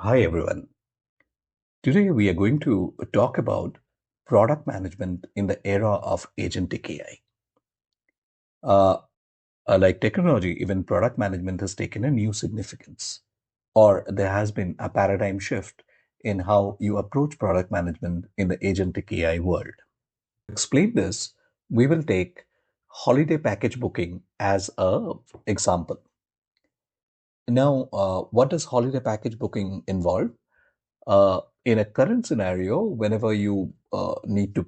Hi everyone. Today we are going to talk about product management in the era of agentic AI. Uh, like technology, even product management has taken a new significance, or there has been a paradigm shift in how you approach product management in the agentic AI world. To explain this, we will take holiday package booking as a example. Now, what does holiday package booking involve? In a current scenario, whenever you need to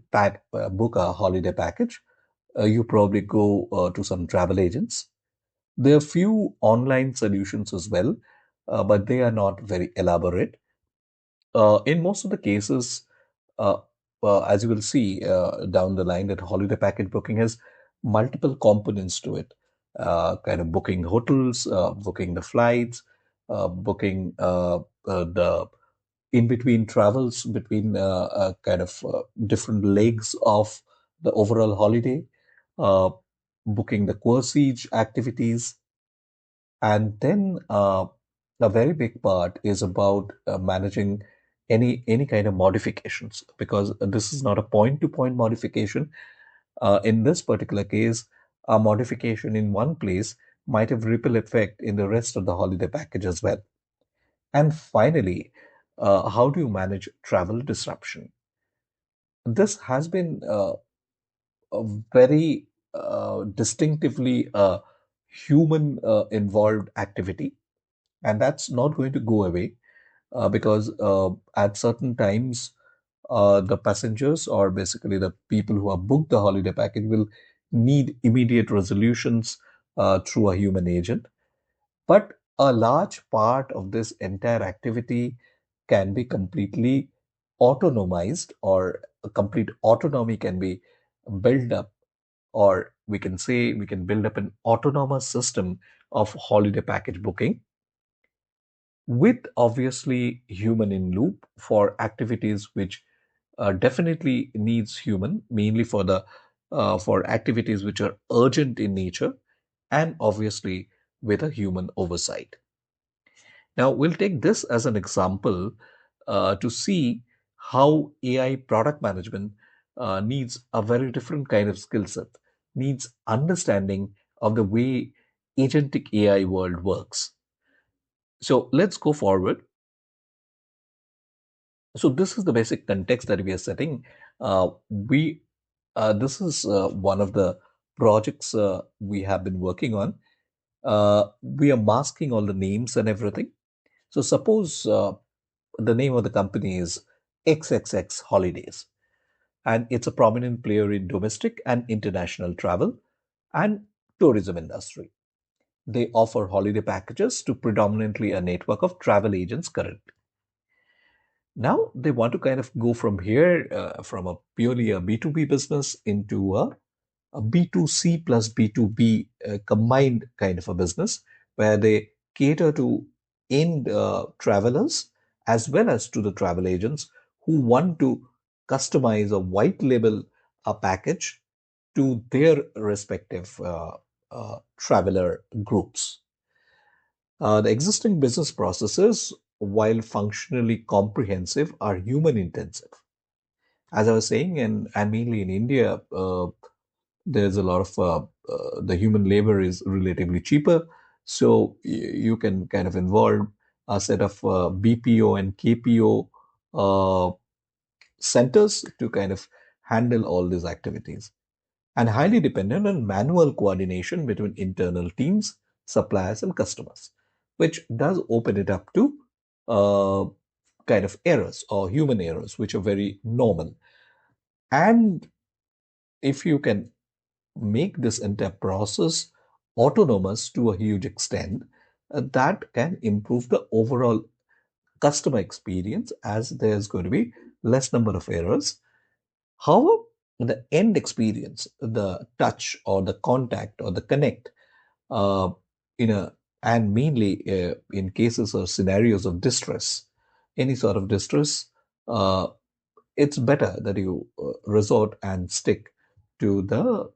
book a holiday package, you probably go to some travel agents. There are few online solutions as well, but they are not very elaborate. In most of the cases, uh, as you will see down the line, that holiday package booking has multiple components to it. Kind of booking hotels, booking the flights, booking the in between travels between kind of different legs of the overall holiday, uh, booking the course activities, and then a very big part is about managing any kind of modifications, because this is not a point-to-point modification. In this particular case, a modification in one place might have ripple effect in the rest of the holiday package as well. And finally, how do you manage travel disruption? This has been a very distinctively human involved activity, and that's not going to go away because at certain times, the passengers, or basically the people who have booked the holiday package, will need immediate resolutions through a human agent. But a large part of this entire activity can be completely autonomized, or a complete autonomy can be built up, or we can say we can build up an autonomous system of holiday package booking with obviously human in loop for activities which definitely needs human, mainly for activities which are urgent in nature, and obviously with a human oversight. Now, we'll take this as an example to see how AI product management needs a very different kind of skill set, needs understanding of the way agentic AI world works. So let's go forward. So this is the basic context that we are setting. We This is one of the projects we have been working on. We are masking all the names and everything. So suppose the name of the company is XXX Holidays, and it's a prominent player in domestic and international travel and tourism industry. They offer holiday packages to predominantly a network of travel agents currently. Now they want to kind of go from here, from a purely a B2B business into a B2C plus B2B combined kind of a business, where they cater to end travelers as well as to the travel agents who want to customize a white label a package to their respective traveler groups. The existing business processes, while functionally comprehensive, are human intensive. As I was saying, and mainly in India, there's a lot of the human labor is relatively cheaper, so you can kind of involve a set of BPO and KPO uh, centers to kind of handle all these activities, and highly dependent on manual coordination between internal teams, suppliers, and customers, which does open it up to uh, kind of errors or human errors, which are very normal. And if you can make this entire process autonomous to a huge extent, that can improve the overall customer experience, as there's going to be less number of errors. However, the end experience, the touch or the contact or the connect, uh, in a and mainly in cases or scenarios of distress, any sort of distress, uh, it's better that you resort and stick to the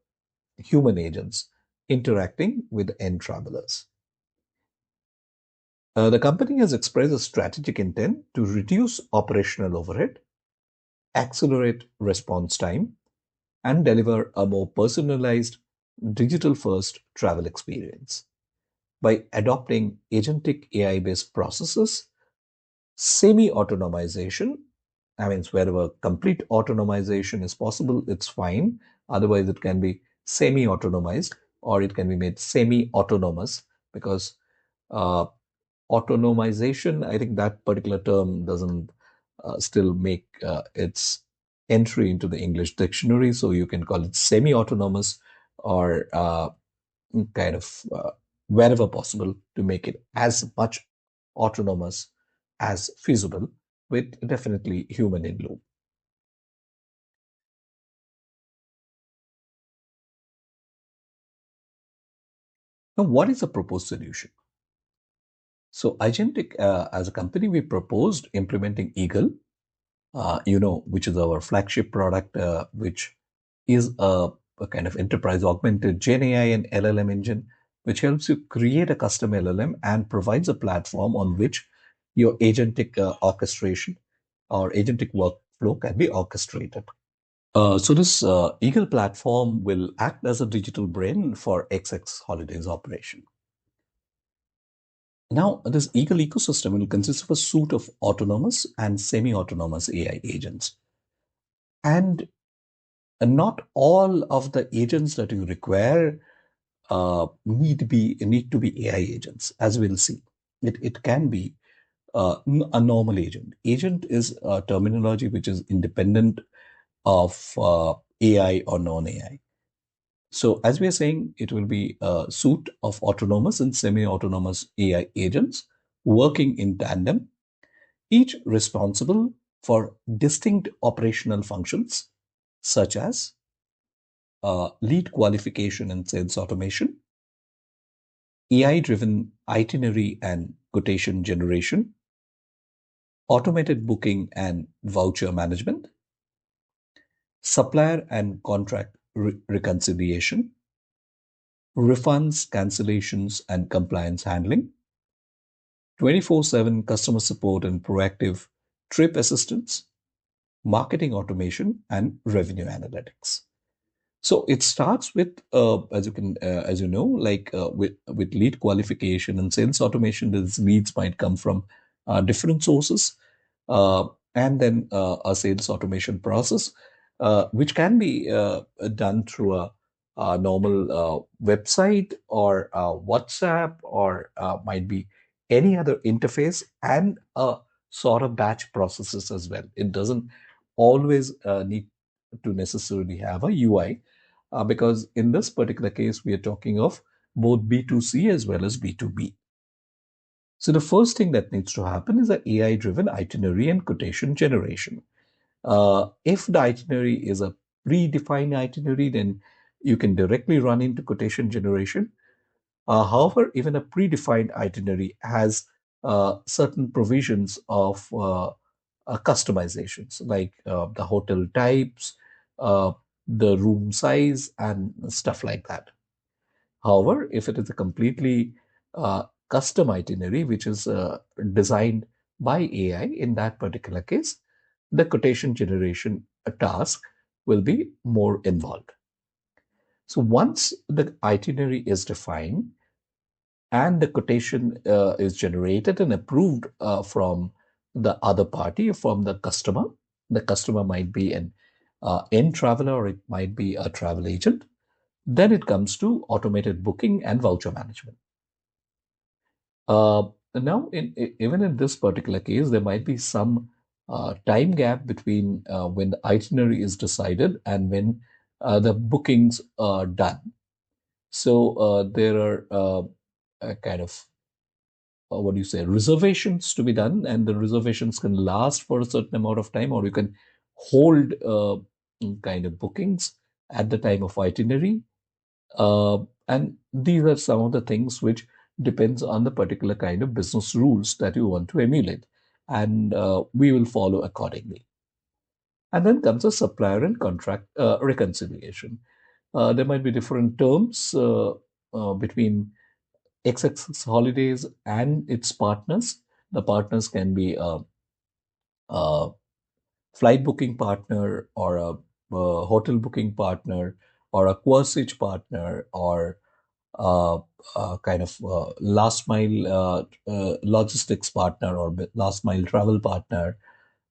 human agents interacting with end travelers. The company has expressed a strategic intent to reduce operational overhead, accelerate response time, and deliver a more personalized digital first travel experience. By adopting agentic AI based processes, semi autonomization, I mean, wherever complete autonomization is possible, it's fine. Otherwise, it can be semi autonomized or it can be made semi autonomous because uh, autonomization, I think that particular term doesn't still make its entry into the English dictionary. So you can call it semi autonomous or kind of wherever possible to make it as much autonomous as feasible with definitely human in loop. Now, what is the proposed solution? So, Agentic, as a company, we proposed implementing Eagle, which is our flagship product, which is a kind of enterprise augmented Gen AI and LLM engine, which helps you create a custom LLM and provides a platform on which your agentic orchestration or agentic workflow can be orchestrated. So this Eagle platform will act as a digital brain for XX Holidays operation. Now, this Eagle ecosystem will consist of a suite of autonomous and semi-autonomous AI agents. And not all of the agents that you require need to be AI agents, as we'll see. It can be a normal agent. Agent is a terminology which is independent of AI or non-AI. So as we are saying, it will be a suite of autonomous and semi-autonomous AI agents working in tandem, each responsible for distinct operational functions such as lead qualification and sales automation, AI-driven itinerary and quotation generation, automated booking and voucher management, supplier and contract reconciliation, refunds, cancellations, and compliance handling, 24/7 customer support and proactive trip assistance, marketing automation, and revenue analytics. So it starts with, as you know, like with lead qualification and sales automation. These leads might come from different sources, and then a sales automation process, which can be done through a normal website or WhatsApp or might be any other interface and a sort of batch processes as well. It doesn't always need to necessarily have a UI because in this particular case, we are talking of both B2C as well as B2B. So the first thing that needs to happen is an AI-driven itinerary and quotation generation. If the itinerary is a predefined itinerary, then you can directly run into quotation generation. However, even a predefined itinerary has certain provisions of customizations, like the hotel types, uh, the room size, and stuff like that. However, if it is a completely custom itinerary, which is designed by AI, in that particular case, the quotation generation task will be more involved. So once the itinerary is defined and the quotation is generated and approved from the other party, from the customer might be an end traveler or it might be a travel agent. Then it comes to automated booking and voucher management. Now, even in this particular case, there might be some time gap between when the itinerary is decided and when the bookings are done. So there are kind of what do you say, reservations to be done, and the reservations can last for a certain amount of time, or you can hold kind of bookings at the time of itinerary. And these are some of the things which depends on the particular kind of business rules that you want to emulate, and we will follow accordingly. And then comes a supplier and contract reconciliation. There might be different terms between XXX Holidays and its partners. The partners can be a flight booking partner or a hotel booking partner or a Quasage partner or uh, kind of last mile logistics partner or last mile travel partner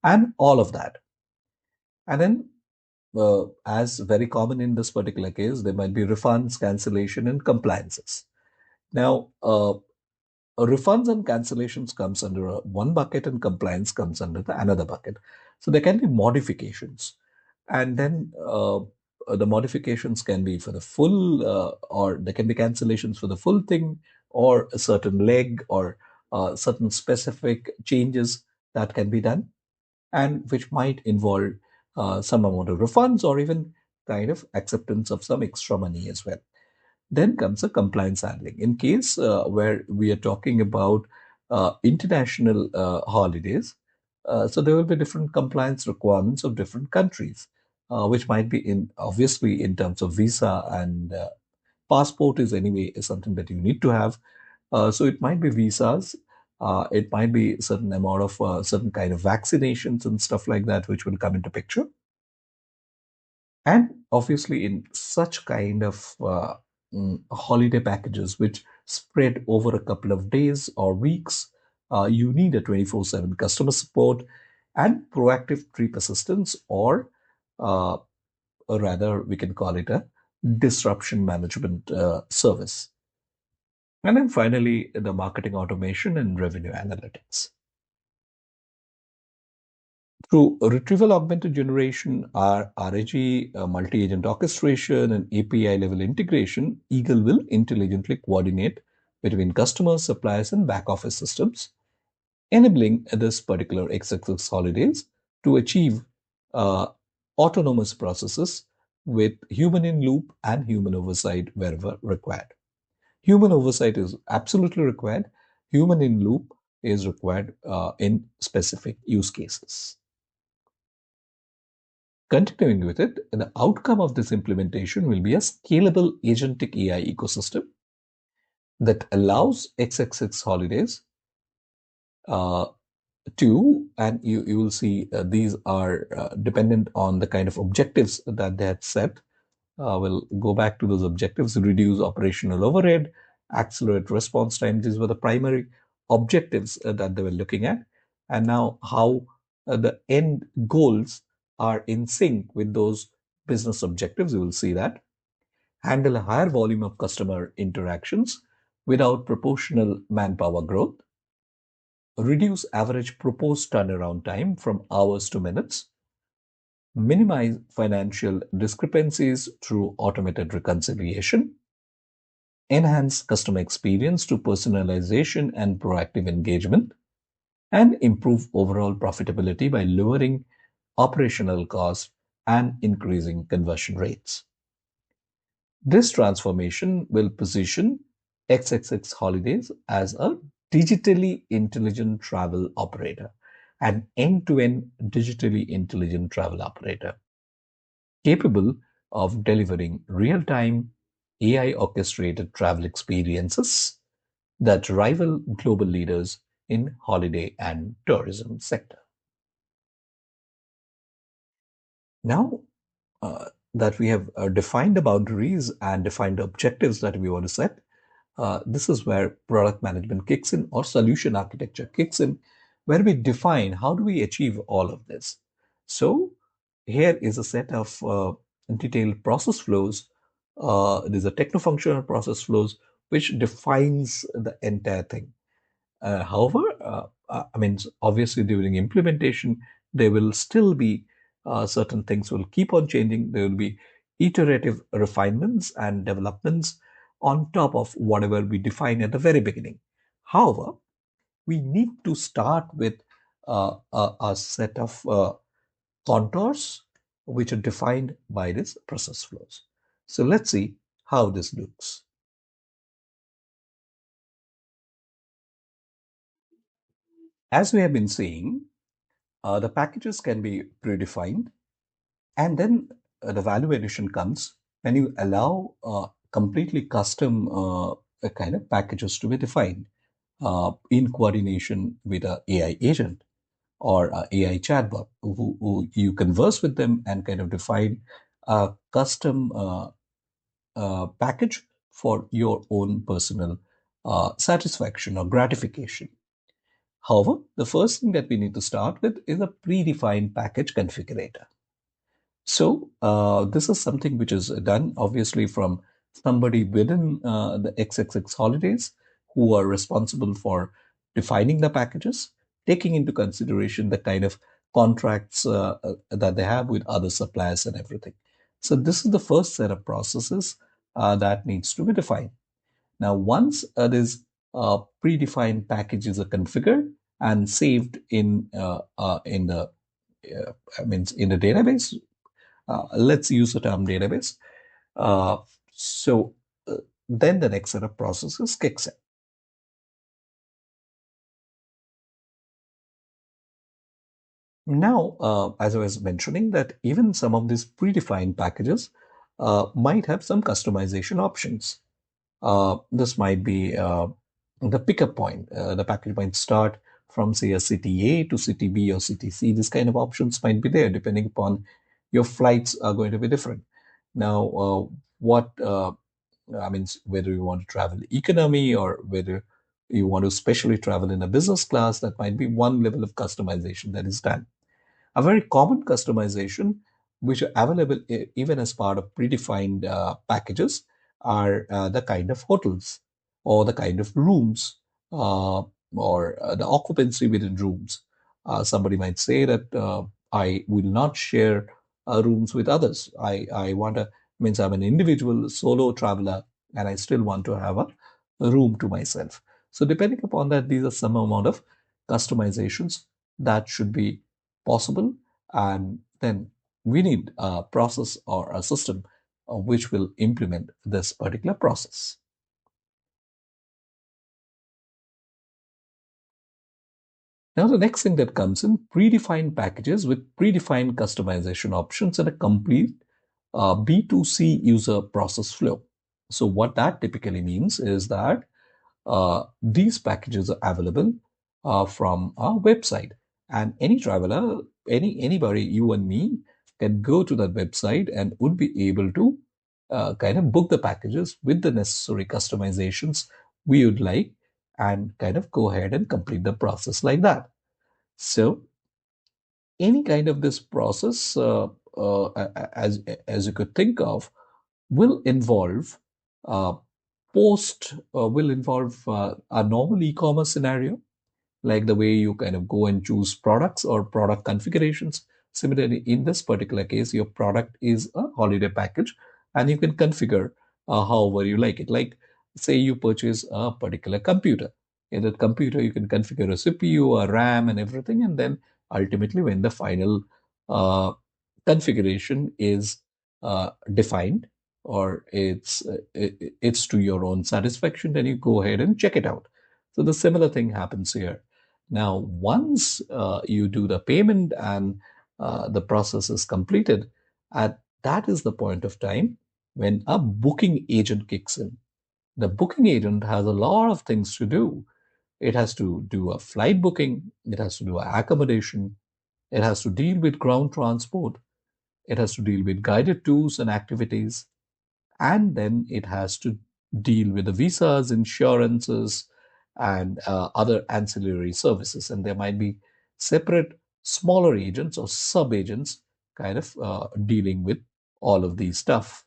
and all of that. And then, as very common in this particular case, there might be refunds, cancellation, and compliances. Now, refunds and cancellations comes under one bucket and compliance comes under the another bucket. So there can be modifications, and then the modifications can be for the full, or there can be cancellations for the full thing, or a certain leg, or certain specific changes that can be done, and which might involve some amount of refunds or even kind of acceptance of some extra money as well. Then comes a compliance handling. In case where we are talking about international holidays, so there will be different compliance requirements of different countries, which might be in obviously in terms of visa and passport is anyway is something that you need to have. So it might be visas, it might be certain amount of certain kind of vaccinations and stuff like that, which will come into picture. And obviously, in such kind of holiday packages, which spread over a couple of days or weeks, you need a 24/7 customer support and proactive trip assistance, or rather, we can call it a disruption management service. And then finally, the marketing automation and revenue analytics. Through retrieval augmented generation, RAG, multi-agent orchestration, and API level integration, Eagle will intelligently coordinate between customers, suppliers, and back office systems, enabling this particular XXX holidays to achieve uh, autonomous processes with human in loop and human oversight wherever required. Human oversight is absolutely required. Human in loop is required in specific use cases. Continuing with it, the outcome of this implementation will be a scalable agentic AI ecosystem that allows XXX holidays uh, to, and you will see these are dependent on the kind of objectives that they had set. We'll go back to those objectives: reduce operational overhead, accelerate response time. These were the primary objectives that they were looking at. And now, how the end goals are in sync with those business objectives, you will see that. Handle a higher volume of customer interactions without proportional manpower growth. Reduce average proposed turnaround time from hours to minutes. Minimize financial discrepancies through automated reconciliation. Enhance customer experience through personalization and proactive engagement, and improve overall profitability by lowering operational costs and increasing conversion rates. This transformation will position XXX Holidays as a digitally intelligent travel operator, an end-to-end digitally intelligent travel operator, capable of delivering real-time AI orchestrated travel experiences that rival global leaders in holiday and tourism sector. Now that we have defined the boundaries and defined the objectives that we want to set, this is where product management kicks in or solution architecture kicks in, where we define how do we achieve all of this. So here is a set of detailed process flows. There's a techno-functional process flows which defines the entire thing. However, I mean, obviously during implementation, there will still be certain things will keep on changing. There will be iterative refinements and developments on top of whatever we define at the very beginning. However, we need to start with a set of contours which are defined by these process flows. So let's see how this looks. As we have been seeing, the packages can be predefined, and then the value addition comes when you allow completely custom a kind of packages to be defined in coordination with a AI agent or a AI chatbot who you converse with them and kind of define a custom package for your own personal satisfaction or gratification. However, the first thing that we need to start with is a predefined package configurator. So this is something which is done obviously from somebody within the XXX holidays who are responsible for defining the packages, taking into consideration the kind of contracts that they have with other suppliers and everything. So this is the first set of processes that needs to be defined. Now, once this predefined packages are configured and saved in the in the database, let's use the term database. Uh, so uh, then the next set of processes kicks in. Now, as I was mentioning, that even some of these predefined packages might have some customization options. This might be the pickup point. The package might start from, say, a city A to city B or city C. This kind of options might be there depending upon your flights are going to be different. Now, what I mean, whether you want to travel economy or whether you want to specially travel in a business class, that might be one level of customization that is done. A very common customization, which are available even as part of predefined packages, are the kind of hotels or the kind of rooms or the occupancy within rooms. Somebody might say that I will not share rooms with others. I want to, means I'm an individual solo traveler and I still want to have a room to myself. So depending upon that, these are some amount of customizations that should be possible, and then we need a process or a system which will implement this particular process. Now, the next thing that comes in predefined packages with predefined customization options and a complete B2C user process flow. So, what that typically means is that these packages are available from our website, and any traveler, anybody, you and me, can go to that website and would be able to kind of book the packages with the necessary customizations we would like, and kind of go ahead and complete the process like that. So any kind of this process, as you could think of, will involve uh, will involve a normal e-commerce scenario, like the way you kind of go and choose products or product configurations. Similarly, in this particular case, your product is a holiday package and you can configure however you like it. Like, say, you purchase a particular computer. In that computer, you can configure a CPU, a RAM, and everything. And then ultimately, when the final uh, configuration is defined or it's to your own satisfaction, then you go ahead and check it out. So the similar thing happens here. Now, once you do the payment and the process is completed, at that is the point of time when a booking agent kicks in. The booking agent has a lot of things to do. It has to do a flight booking, it has to do accommodation, it has to deal with ground transport, it has to deal with guided tours and activities, and then it has to deal with the visas, insurances, and other ancillary services. And there might be separate smaller agents or sub agents kind of dealing with all of these stuff.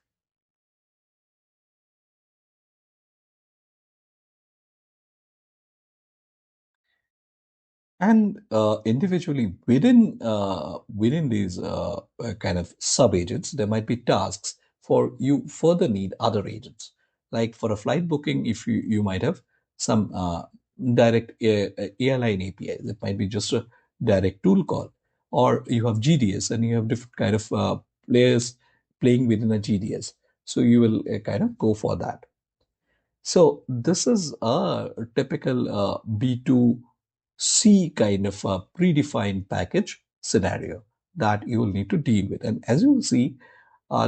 And individually within these kind of sub agents, there might be tasks for you further need other agents. Like for a flight booking, if you might have some direct airline APIs. It might be just a direct tool call, or you have GDS and you have different kind of players playing within a GDS. So you will kind of go for that. So this is a typical B2C kind of a predefined package scenario that you will need to deal with. And as you will see,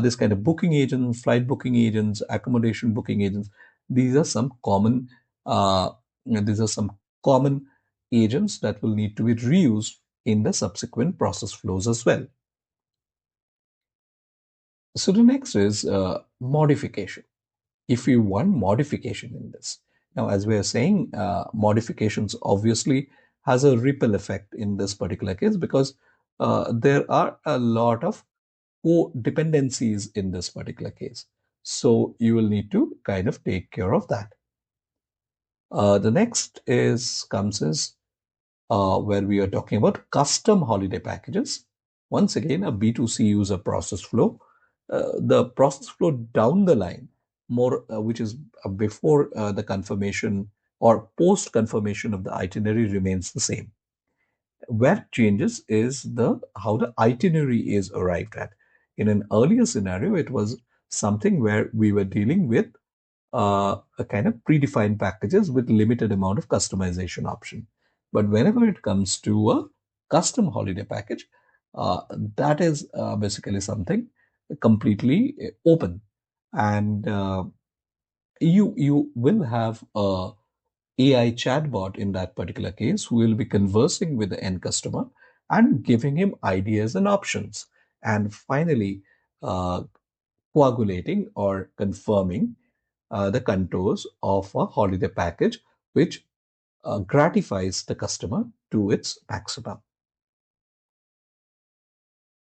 this kind of booking agents, flight booking agents, accommodation booking agents, These are some common uh, these are some common agents that will need to be reused in the subsequent process flows as well. So the next is modification. If you want modification in this, now as we are saying, modifications obviously has a ripple effect in this particular case because there are a lot of co-dependencies in this particular case. So you will need to kind of take care of that. The next is comes is where we are talking about custom holiday packages. Once again, a B2C user process flow. The process flow down the line, more which is before the confirmation or post confirmation of the itinerary remains the same. Where changes is the how the itinerary is arrived at. In an earlier scenario, it was something where we were dealing with a kind of predefined packages with limited amount of customization option. But whenever it comes to a custom holiday package, that is basically something completely open, and you will have a AI chatbot in that particular case who will be conversing with the end customer and giving him ideas and options, and finally uh, coagulating or confirming the contours of a holiday package which gratifies the customer to its maximum.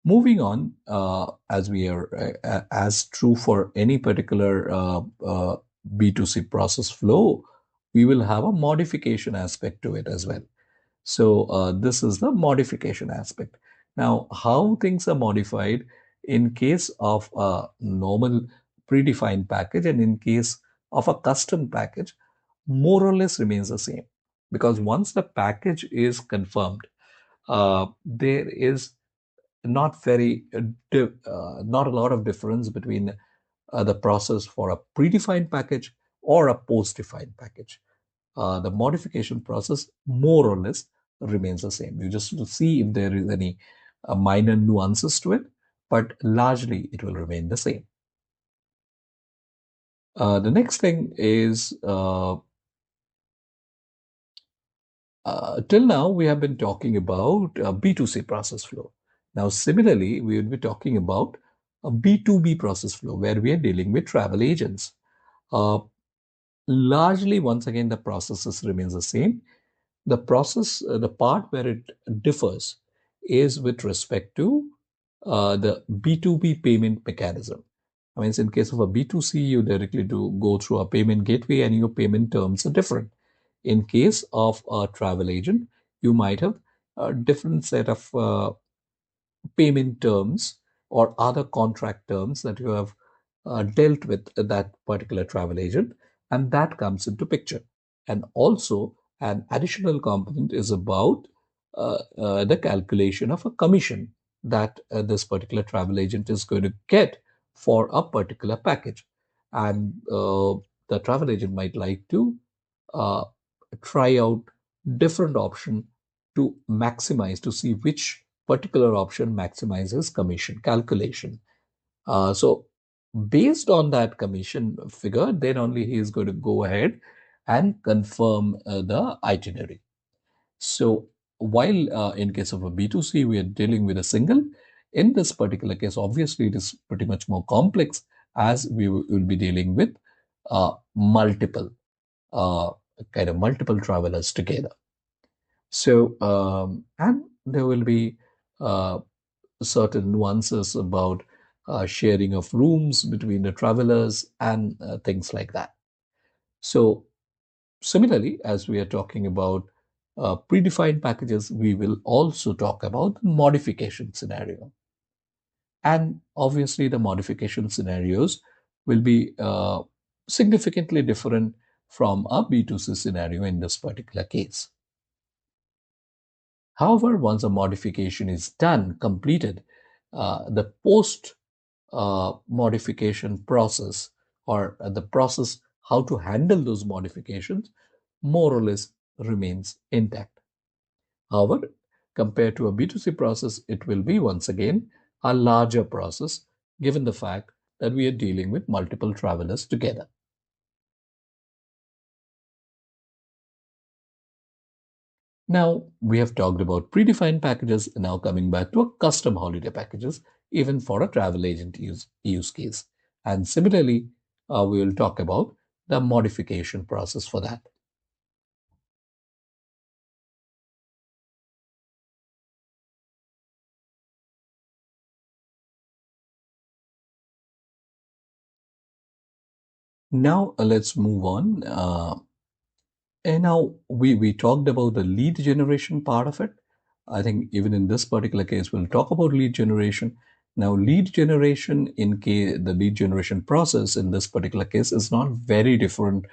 Moving on, as we are as true for any particular B2C process flow, we will have a modification aspect to it as well. So this is the modification aspect. Now, how things are modified in case of a normal predefined package and in case of a custom package more or less remains the same. Because once the package is confirmed, there is not very not a lot of difference between the process for a predefined package or a post-defined package. The modification process more or less remains the same. You just to see if there is any minor nuances to it, but largely it will remain the same. The next thing is till now we have been talking about B2C process flow. Now, similarly, we will be talking about a B2B process flow where we are dealing with travel agents. Uh, Largely, once again, the processes remains the same. The process, the part where it differs is with respect to the B2B payment mechanism. I mean, in case of a B2C, you directly do go through a payment gateway and your payment terms are different. In case of a travel agent, you might have a different set of payment terms or other contract terms that you have dealt with that particular travel agent, and that comes into picture. And also, an additional component is about the calculation of a commission that this particular travel agent is going to get for a particular package. And the travel agent might like to uh, try out different option to maximize to see which particular option maximizes commission calculation. So based on that commission figure, then only he is going to go ahead and confirm the itinerary. So while in case of a B2C, we are dealing with a single. In this particular case, obviously, it is pretty much more complex as we will be dealing with multiple uh, kind of multiple travelers together. So, and there will be uh, certain nuances about sharing of rooms between the travelers and things like that. So, similarly, as we are talking about predefined packages, we will also talk about the modification scenario. And obviously, the modification scenarios will be significantly different from a B2C scenario in this particular case. However, once a modification is done, completed, the post modification process or the process how to handle those modifications more or less remains intact. However, compared to a B2C process, it will be once again a larger process given the fact that we are dealing with multiple travelers together. Now, we have talked about predefined packages, now coming back to a custom holiday packages, even for a travel agent use case. And similarly, we will talk about the modification process for that. Now, let's move on. And now we talked about the lead generation part of it. I think even in this particular case, we'll talk about lead generation. Now, lead generation the lead generation process in this particular case is not very different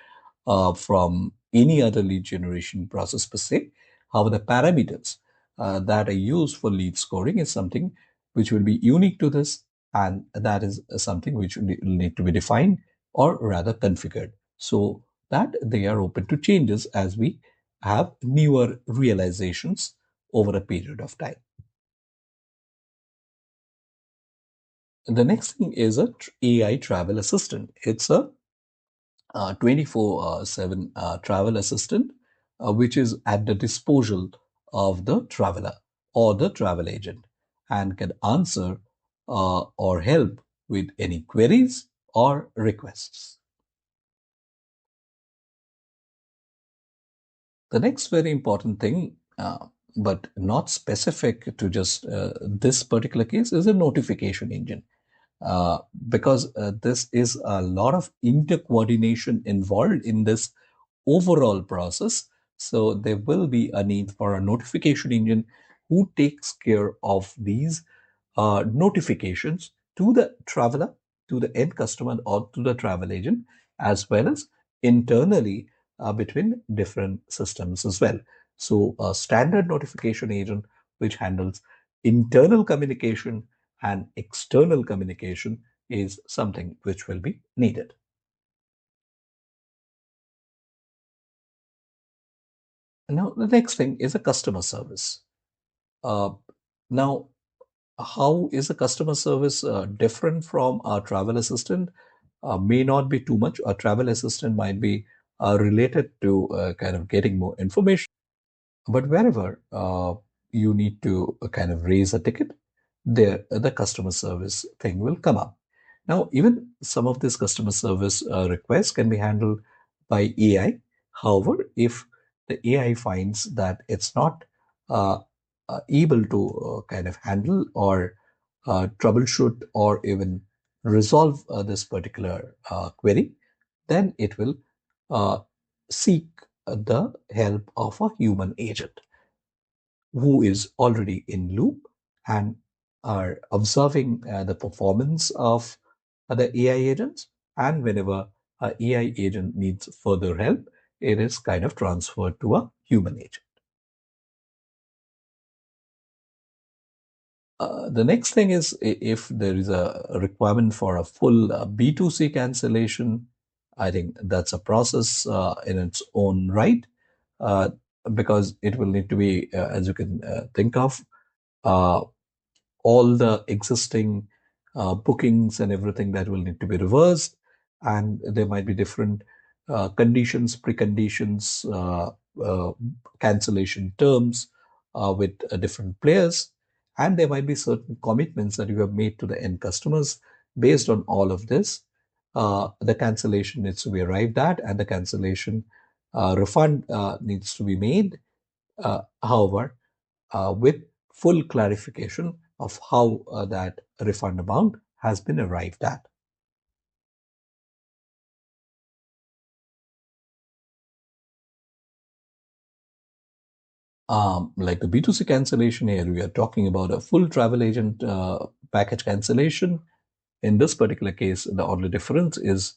from any other lead generation process per se. However, the parameters that are used for lead scoring is something which will be unique to this, and that is something which will need to be defined or rather configured so that they are open to changes as we have newer realizations over a period of time. The next thing is a AI travel assistant. It's a 24/7 travel assistant, which is at the disposal of the traveler or the travel agent and can answer or help with any queries or requests. The next very important thing, but not specific to just this particular case, is a notification engine. Because this is a lot of intercoordination involved in this overall process. So there will be a need for a notification engine who takes care of these notifications to the traveler, to the end customer, or to the travel agent, as well as internally between different systems as well. So a standard notification agent which handles internal communication and external communication is something which will be needed. Now, the next thing is a customer service. Uh, now, how is a customer service different from a travel assistant? May not be too much. A travel assistant might be related to kind of getting more information. But wherever you need to kind of raise a ticket, there the customer service thing will come up. Now, even some of this customer service requests can be handled by AI. However, if the AI finds that it's not uh, able to kind of handle or troubleshoot or even resolve this particular query, then it will uh, seek the help of a human agent who is already in loop and are observing the performance of the AI agents. And whenever a AI agent needs further help, it is kind of transferred to a human agent. The next thing is if there is a requirement for a full B2C cancellation, I think that's a process in its own right uh, because it will need to be, as you can think of, uh, all the existing bookings and everything that will need to be reversed. And there might be different conditions, preconditions, uh, cancellation terms with different players. And there might be certain commitments that you have made to the end customers. Based on all of this, the cancellation needs to be arrived at and the cancellation refund needs to be made. However, with full clarification of how that refund amount has been arrived at. Like the B2C cancellation here, we are talking about a full travel agent package cancellation. In this particular case, the only difference is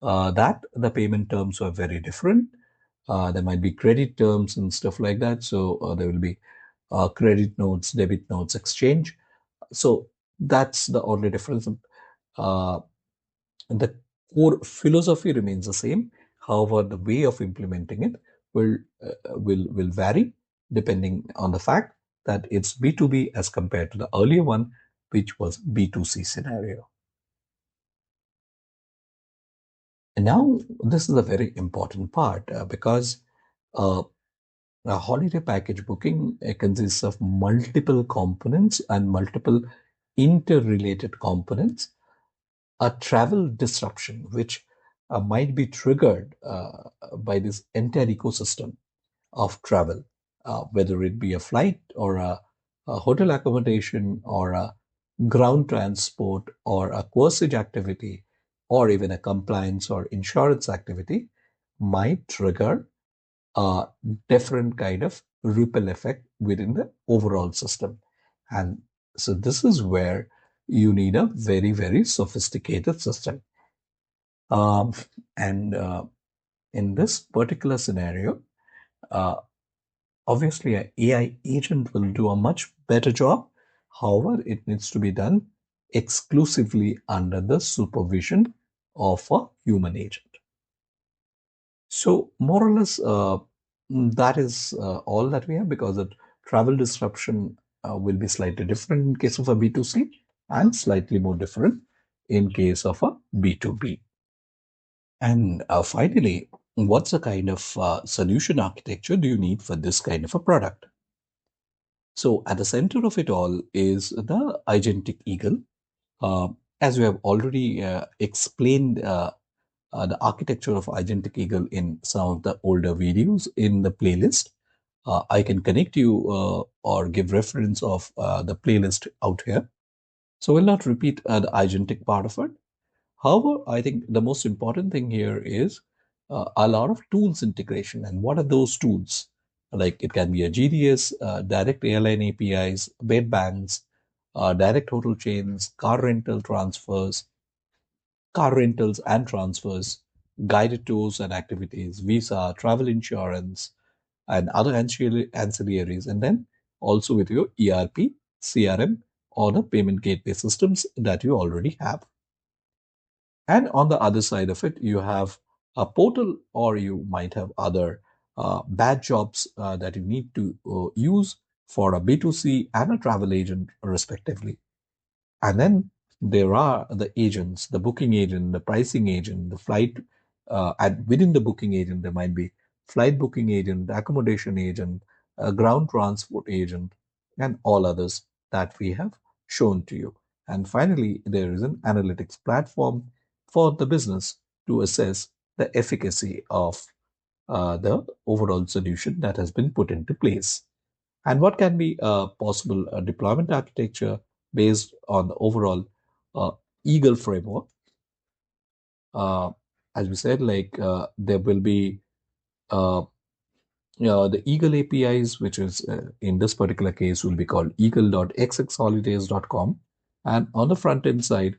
that the payment terms are very different. There might be credit terms and stuff like that. So there will be credit notes, debit notes exchange. So that's the only difference. Uh, the core philosophy remains the same. However, the way of implementing it will vary depending on the fact that it's B2B as compared to the earlier one, which was B2C scenario. And now this is a very important part because uh, A holiday package booking consists of multiple components and multiple interrelated components. A travel disruption, which might be triggered by this entire ecosystem of travel, whether it be a flight or a hotel accommodation or a ground transport or a course activity or even a compliance or insurance activity, might trigger a different kind of ripple effect within the overall system. And so this is where you need a very, very sophisticated system. Um, and in this particular scenario, uh, obviously an AI agent will do a much better job. However, it needs to be done exclusively under the supervision of a human agent. So more or less, that is all that we have, because the travel disruption will be slightly different in case of a B2C and slightly more different in case of a B2B. And finally, what's the kind of solution architecture do you need for this kind of a product? So at the center of it all is the Agentic Eagle. Uh, as we have already explained the architecture of Agentic Eagle in some of the older videos in the playlist. I can connect you or give reference of the playlist out here. So we'll not repeat the Agentic part of it. However, I think the most important thing here is a lot of tools integration. And what are those tools? Like it can be a GDS, direct airline APIs, bed banks, direct hotel chains, car rentals and transfers, guided tours and activities, visa, travel insurance, and other ancillaries, and then also with your ERP, CRM, or the payment gateway systems that you already have. And on the other side of it, you have a portal, or you might have other bad jobs that you need to use for a B2C and a travel agent, respectively. And then there are the agents, the booking agent, the pricing agent, the flight, and within the booking agent, there might be flight booking agent, accommodation agent, a ground transport agent, and all others that we have shown to you. And finally, there is an analytics platform for the business to assess the efficacy of the overall solution that has been put into place. And what can be a possible deployment architecture based on the overall uh, Eagle framework? Uh, as we said, like there will be uh, the Eagle APIs, which is in this particular case will be called eagle.xxholidays.com. And on the front end side,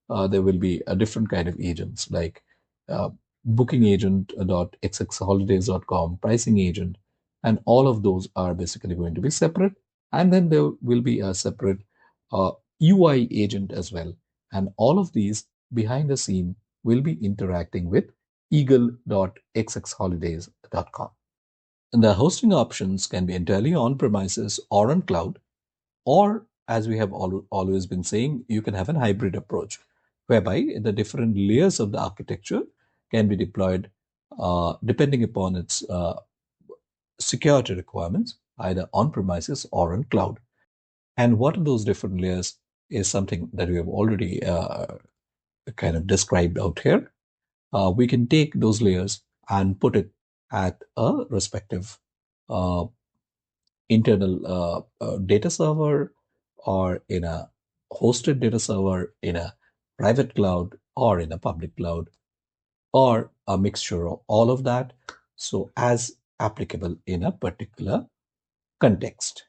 there will be a different kind of agents like uh, booking agent.xxholidays.com, pricing agent, and all of those are basically going to be separate. And then there will be a separate UI agent as well. And all of these behind the scene will be interacting with eagle.xxholidays.com. The hosting options can be entirely on premises or on cloud, or as we have always been saying, you can have an hybrid approach whereby the different layers of the architecture can be deployed depending upon its security requirements, either on premises or on cloud. And what are those different layers is something that we have already kind of described out here. We can take those layers and put it at a respective uh, internal data server, or in a hosted data server, in a private cloud, or in a public cloud, or a mixture of all of that. So as applicable in a particular context.